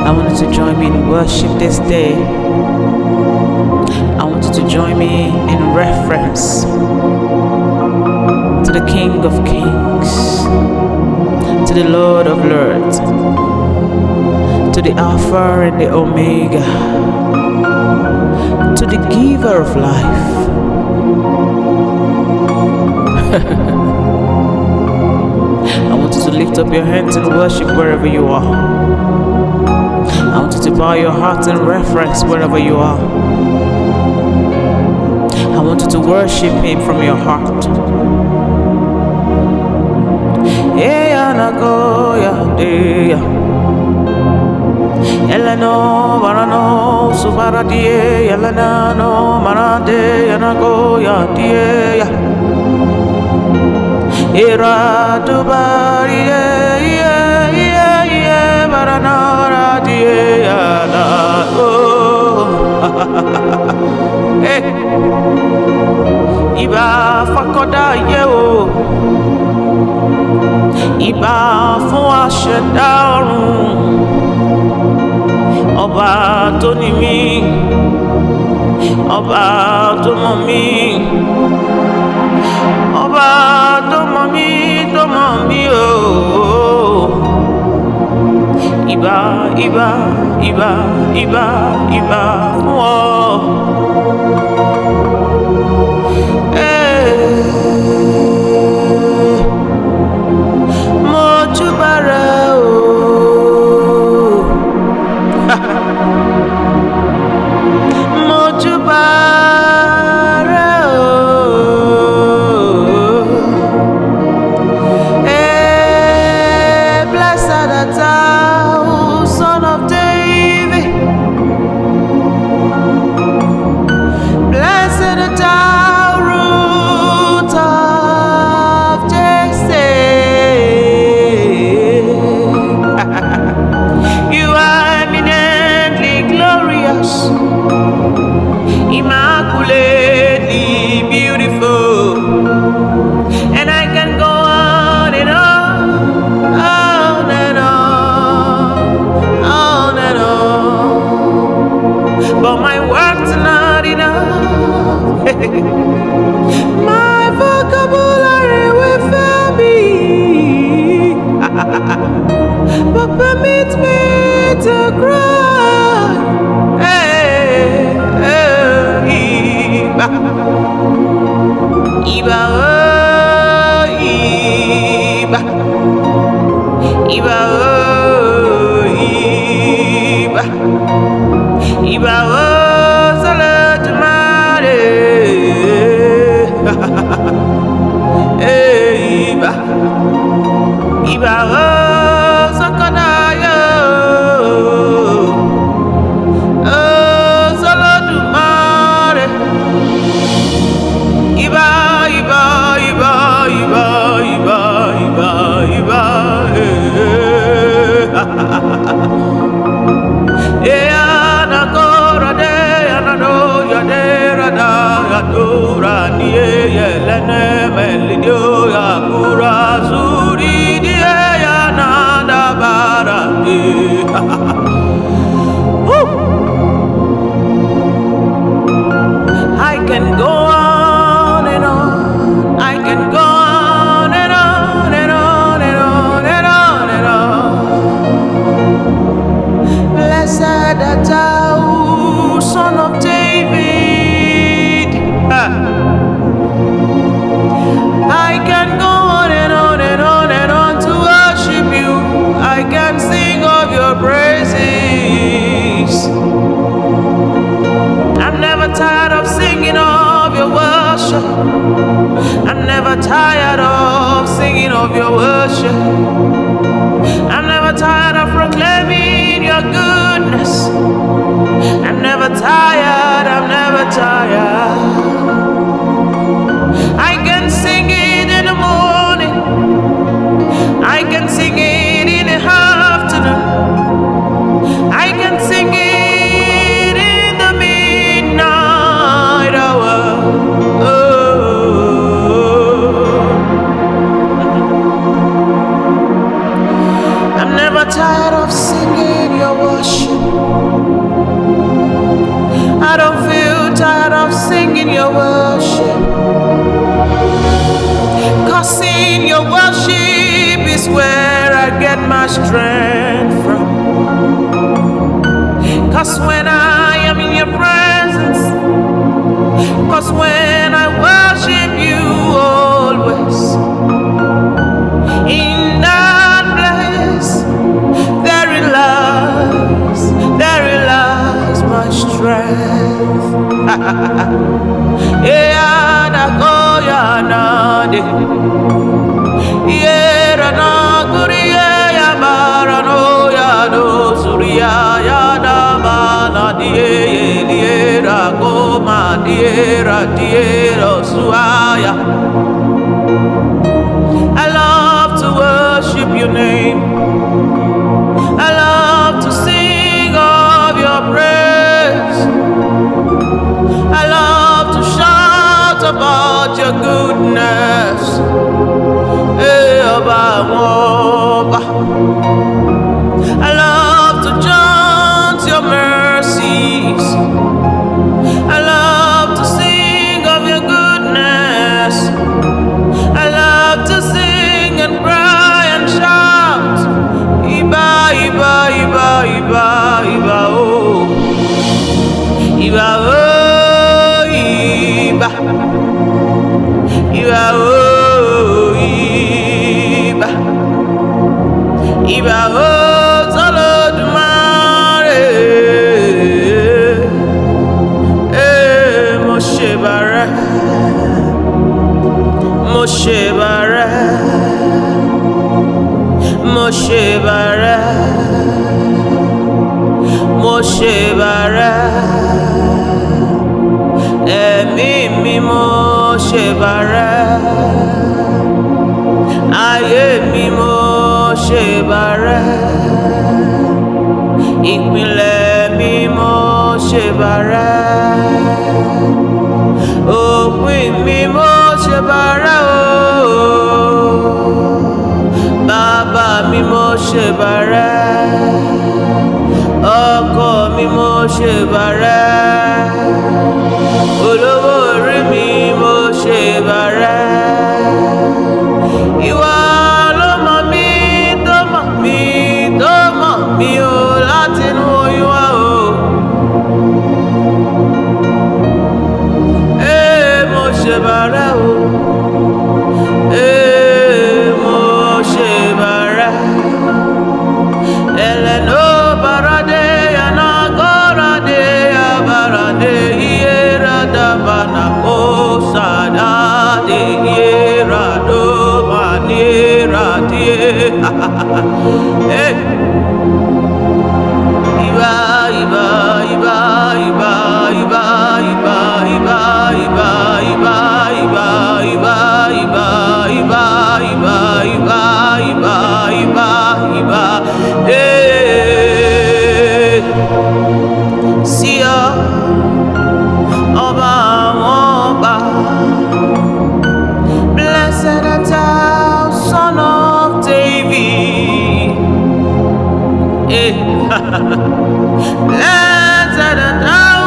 I want you to join me in worship this day. I want you to join me in reference to the King of Kings, to the Lord of Lords, to the Alpha and the Omega, to the Giver of life. I want you to lift up your hands and worship wherever you are. I want you to bow your heart in reference wherever you are. I want you to worship Him from your heart. Yeleno barano subaradie yelena no marade yanago ya die ya ira dubari ye barana radie ya na iba fakoda ye o iba fún àṣẹ̀dá ọ̀run. Ọba tó ní mí, ọba tó mọ̀ mí, ọba tó mọ̀ mí ooo. Ìbà ìbà ìbà ìbà ìbà fún ọ. Mo júbà rẹ ooo. Immaculately beautiful, and I can go on and on, on and on and on. But my words are not enough. My vocabulary will fail me, but permit me to cry. Iba oh iba, iba oh iba, iba oh salatumare, iba, iba oh sakanayo, oh salatumare, iba. I can go on and on. I can go on and on and on and on and on and on. Blessed art thou, Son of David. I can go on and on and on and on to worship you. I can sing of your praises. I'm never tired of singing of your worship. I'm never tired of singing of your worship. I'm never tired of proclaiming your goodness. I'm never tired, I'm never tired. I can sing it in the morning. I can sing it in the afternoon. I can sing it in the midnight hour. I'm never tired of singing your worship. is where I get my strength from. 'Cause when I am in your presence, 'cause when I worship you always, in that place, therein lies my strength. I love to worship your name. I love to sing of your praise. I love to shout about your goodness. I love to chant your mercies. I love to sing of your goodness. I love to sing and cry and shout. Iba, Iba, Iba, Iba, Iba, oh. Iba, oh, Iba. Iba, oh, Iba. Iba, oh, Zolodumare. Moshe Bare. Moshe Bare. Moshe Bare. Moshe Bare. Ẹ̀mí Moshe Bare. Ayé mi Moshe Bare. Ìpìlẹ̀ mi Moshe Bare. Òpin mi Moshe Bare o. Bàbá mi Moshe Bare. Ọkọ mi Moshe Bare. Olówó orí mi Moshe Bare. Ìwọ ló mọ̀ mí tó mọ̀ mí tó mọ̀ mí o látinú oyún wá o. Moshe Bare o. Moshe Bare. Eleno barade yanagorade yabarade ierada banako sadade ierado manirade. Iba, Iba, Iba, Iba, Iba, Iba, Iba, Iba, Iba, Iba, Iba, Iba, Iba, Iba, Iba, Iba, Iba, Iba, Sia, Oba, Oba, blessed art thou, Son of David. Blessed art thou,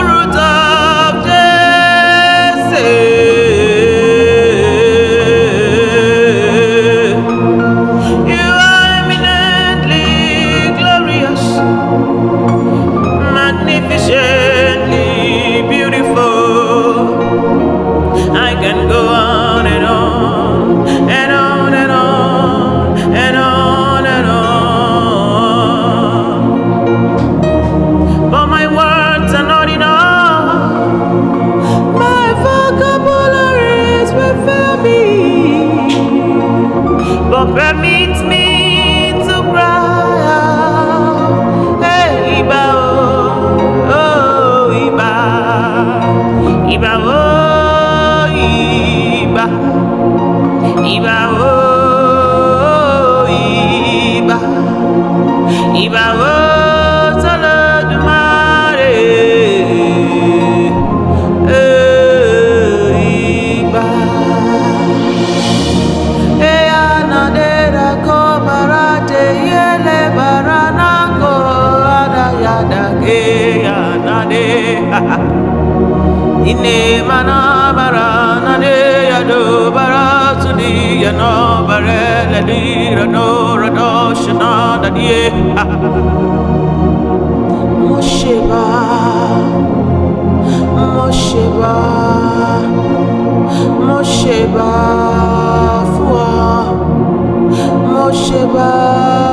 Root of Jesse. You are eminently glorious, magnificently beautiful. I can go on and on and on and on and on and on. But my words are not enough. My vocabularies will fail me. But permit me to cry out. Hey, Iba, oh, Iba. Iba, oh, Iba. Iba, oh, Iba. Iba, oh, Zolodumare. Iba. Anadera ko barate yele baranako adayada ke anade. Ine mana barana de yado baratuni yano barele. lira no rado shana da die. Mosheba, Mosheba, Mosheba, Fua, Mosheba.